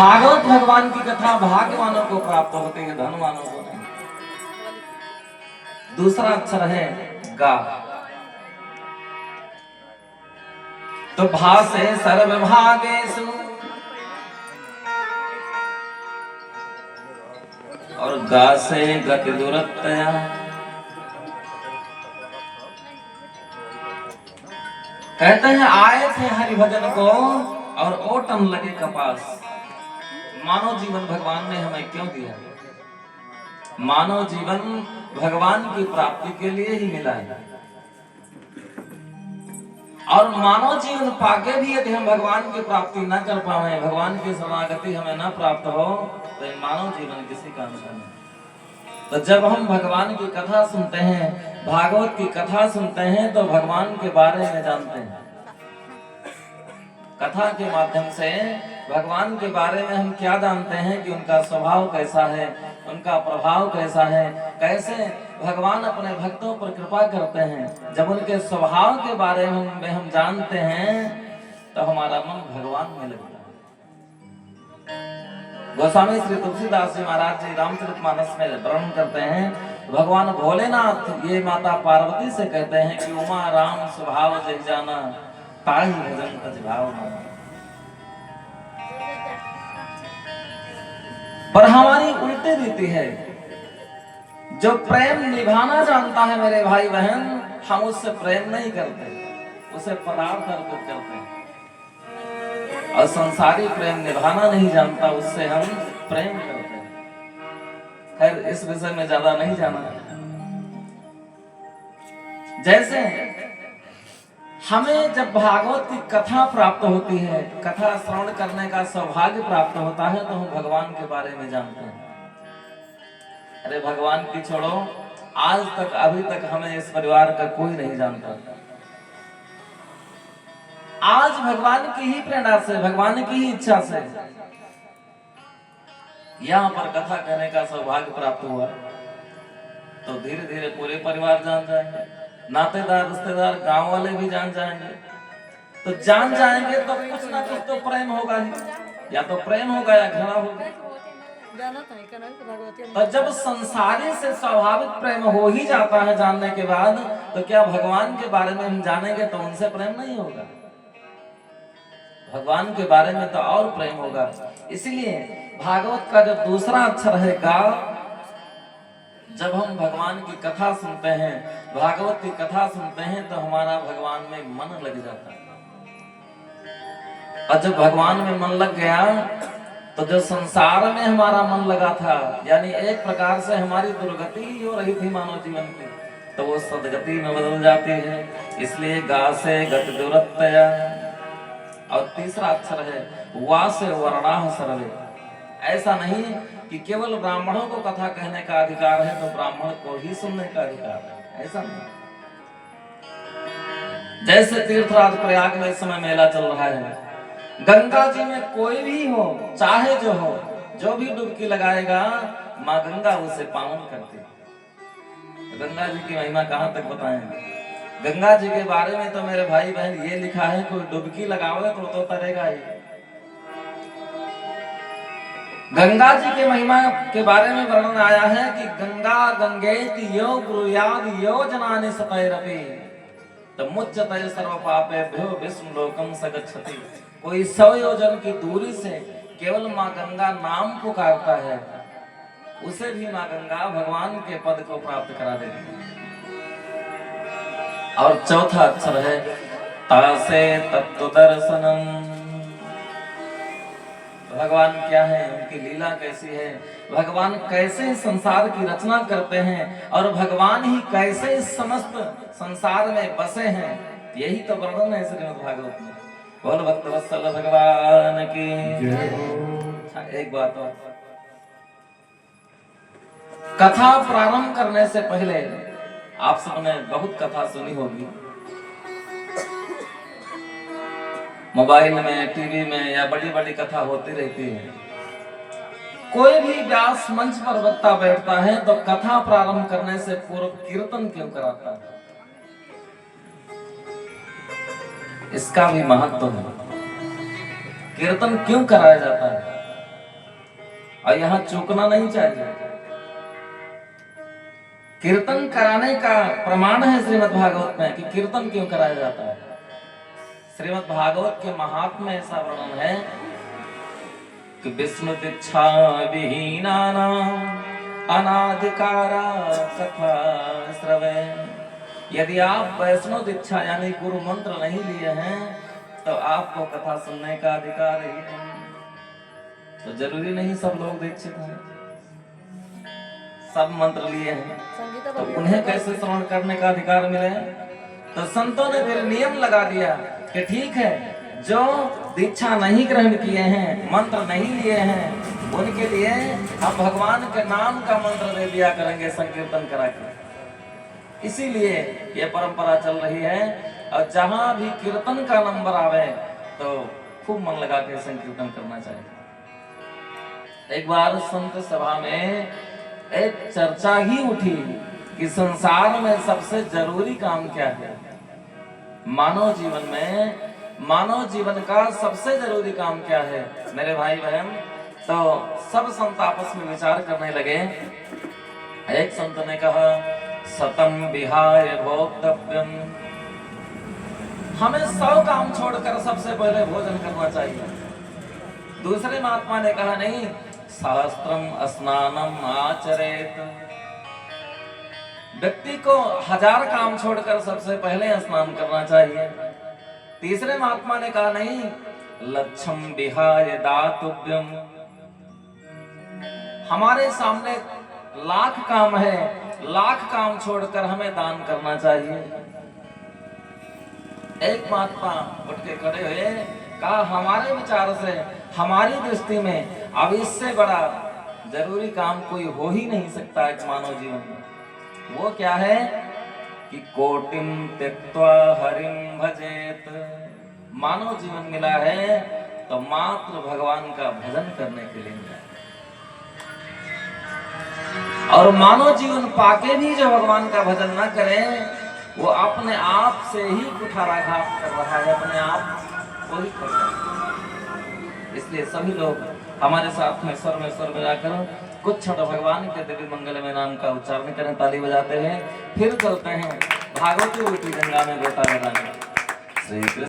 भागवत भगवान की कथा भाग्यवानों को प्राप्त होती है, धनवानों को नहीं। दूसरा अक्षर है गा। तो भासे सर्वभागेषु और गा से गति दुरत्तया। कहते हैं आए थे हरि भजन को और ओटम लगे कपास। मानव जीवन भगवान ने हमें क्यों दिया? मानव जीवन भगवान की प्राप्ति के लिए ही मिला है। और मानव जीवन पाके भी यदि हम भगवान की प्राप्ति न कर पाए, भगवान की शरणागति हमें न प्राप्त हो, तो ये मानव जीवन किसी काम का नहीं। तो जब हम भगवान की कथा सुनते हैं, भागवत की कथा सुनते हैं, तो भगवान के बारे में जानते हैं। कथा के माध्यम से भगवान के बारे में हम क्या जानते हैं कि उनका स्वभाव कैसा है, उनका प्रभाव कैसा है, कैसे भगवान अपने भक्तों पर कृपा करते हैं। जब उनके स्वभाव के बारे में हम जानते हैं तो हमारा मन भगवान में लगता है। गोस्वामी श्री तुलसीदास जी महाराज जी रामचरितमानस में वर्णन करते हैं, भगवान भोलेनाथ ये माता पार्वती से कहते हैं कि उमा राम स्वभाव जय जाना ताहि भजन तज भाव माना। पर हमारी उल्टी रीति है, जो प्रेम निभाना जानता है मेरे भाई बहन, हम उससे प्रेम नहीं करते, उसे पदार्थ अर्पित करते हैं। और संसारी प्रेम निभाना नहीं जानता, उससे हम प्रेम करते हैं। खैर इस विषय में ज्यादा नहीं जाना। जैसे हमें जब भागवत की कथा प्राप्त होती है, कथा श्रवण करने का सौभाग्य प्राप्त होता है, तो हम भगवान के बारे में जानते हैं। अरे भगवान की छोड़ो, आज तक अभी तक हमें इस परिवार का कोई नहीं जानता। आज भगवान की ही प्रेरणा से, भगवान की ही इच्छा से यहाँ पर कथा करने का सौभाग्य प्राप्त हुआ, तो धीरे धीरे पूरे परिवार जान जाएंगे, नातेदार रिश्तेदार गांव वाले भी जान जाएंगे। तो जान जाएंगे तो कुछ ना कुछ तो प्रेम होगा ही, या तो प्रेम होगा या घृणा होगा। तो जब संसारी से स्वाभाविक प्रेम हो ही जाता है जानने के बाद, तो क्या भगवान के बारे में हम जानेंगे तो उनसे प्रेम नहीं होगा? भगवान के बारे में तो और प्रेम होगा। इसलिए भागवत का जो दूसरा अक्षर है गा, जब हम भगवान की कथा सुनते हैं, भागवत की कथा सुनते हैं, तो हमारा भगवान में मन लग जाता है। और जब भगवान में मन लग गया, तो जो संसार में हमारा मन लगा था, यानी एक प्रकार से हमारी दुर्गति ही हो रही थी मानव जीवन की, तो वो सदगति में बदल जाती है। इसलिए गा से गति दुरत्तया। और तीसरा अक्षर है वा से वर्णाह सर्वे। ऐसा नहीं कि केवल ब्राह्मणों को कथा कहने का अधिकार है तो ब्राह्मण को ही सुनने का अधिकार है, ऐसा नहीं। जैसे तीर्थराज प्रयाग में इस समय मेला चल रहा है, गंगा जी में कोई भी हो, चाहे जो हो, जो भी डुबकी लगाएगा, माँ गंगा उसे पावन करती है। गंगा जी की महिमा कहाँ तक बताएं? गंगा जी के बारे में तो मेरे भाई बहन ये लिखा है, कोई डुबकी लगावे तो तरेगा ही। गंगा जी के महिमा के बारे में वर्णन आया है कि गंगा गंगेति यो ब्रूयाद यो जनानि सतैरपि तमुच्यते सर्व पापेभ्यो विष्णु लोकम सगच्छति। कोई 100 योजन की दूरी से केवल माँ गंगा नाम पुकारता है, उसे भी माँ गंगा भगवान के पद को प्राप्त करा देती है। और चौथा अक्षर है तासे तत्व दर्शनम। भगवान क्या है, उनकी लीला कैसी है, भगवान कैसे संसार की रचना करते हैं, और भगवान ही कैसे इस समस्त संसार में बसे हैं, यही तो वर्णन है श्रीमद् भागवत में। बोल भक्त वत्सल भगवान की। एक बात और, कथा प्रारंभ करने से पहले आप सबने बहुत कथा सुनी होगी, मोबाइल में, टीवी में, या बड़ी बड़ी कथा होती रहती है। कोई भी व्यास मंच पर वक्ता बैठता है तो कथा प्रारंभ करने से पूर्व कीर्तन क्यों कराता है? इसका भी महत्व है। कीर्तन क्यों कराया जाता है? और यहाँ चूकना नहीं चाहिए। कीर्तन कराने का प्रमाण है श्रीमद् भागवत में कि कीर्तन क्यों कराया जाता है। श्रीमद् भागवत के महात्म्य में ऐसा वर्णन है कि विष्णु दीक्षा विहीना अनाधिकारा कथा श्रवे। यदि आप वैष्णव दीक्षा यानी गुरु मंत्र नहीं लिए हैं तो आपको कथा सुनने का अधिकार ही नहीं। तो जरूरी नहीं सब लोग दीक्षित हैं, सब मंत्र लिए हैं, तो उन्हें कैसे श्रवण करने का अधिकार मिले। तो संतों ने फिर नियम लगा दिया कि ठीक है, जो दीक्षा नहीं ग्रहण किए हैं, मंत्र नहीं लिए हैं, उनके लिए हम भगवान के नाम का मंत्र दे दिया करेंगे संकीर्तन करा के। इसीलिए ये परंपरा चल रही है। और जहां भी कीर्तन का नंबर आवे तो खूब मन लगा के संकीर्तन करना चाहिए। एक बार संत सभा में एक चर्चा ही उठी कि संसार में सबसे जरूरी काम क्या है। मानव जीवन में, मानव जीवन का सबसे जरूरी काम क्या है मेरे भाई बहन। तो सब संत आपस में विचार करने लगे। एक संत ने कहा सतम विहाय भोक्तव्यम, हमें 100 काम छोड़कर सबसे पहले भोजन करना चाहिए। दूसरे महात्मा ने कहा नहीं, सहस्त्रम स्नानम आचरेत, व्यक्ति को 1000 काम छोड़कर सबसे पहले स्नान करना चाहिए। तीसरे महात्मा ने कहा नहीं, लक्षम विहाय दातव्यम, हमारे सामने लाख काम है, लाख काम छोड़कर हमें दान करना चाहिए। एक महात्मा उठ के खड़े हुए, कहा हमारे विचार से, हमारी दृष्टि में अब इससे बड़ा जरूरी काम कोई हो ही नहीं सकता एक मानव जीवन में। वो क्या है कि कोटिम त्यक्त्वा हरिम भजेत, मानव जीवन मिला है तो मात्र भगवान का भजन करने के लिए मिला है। और मानव जीवन पाके भी जो भगवान का भजन न करे वो अपने आप से ही कुठाराघात कर रहा है, अपने आप को ही कर रहा है। इसलिए सभी लोग हमारे साथ में स्वर में जाकर कुछ क्षण भगवान के दिव्य मंगलमय नाम का उच्चारण करें, ताली बजाते हैं, फिर चलते हैं भागवती रूपी गंगा में गोता लगाने। श्री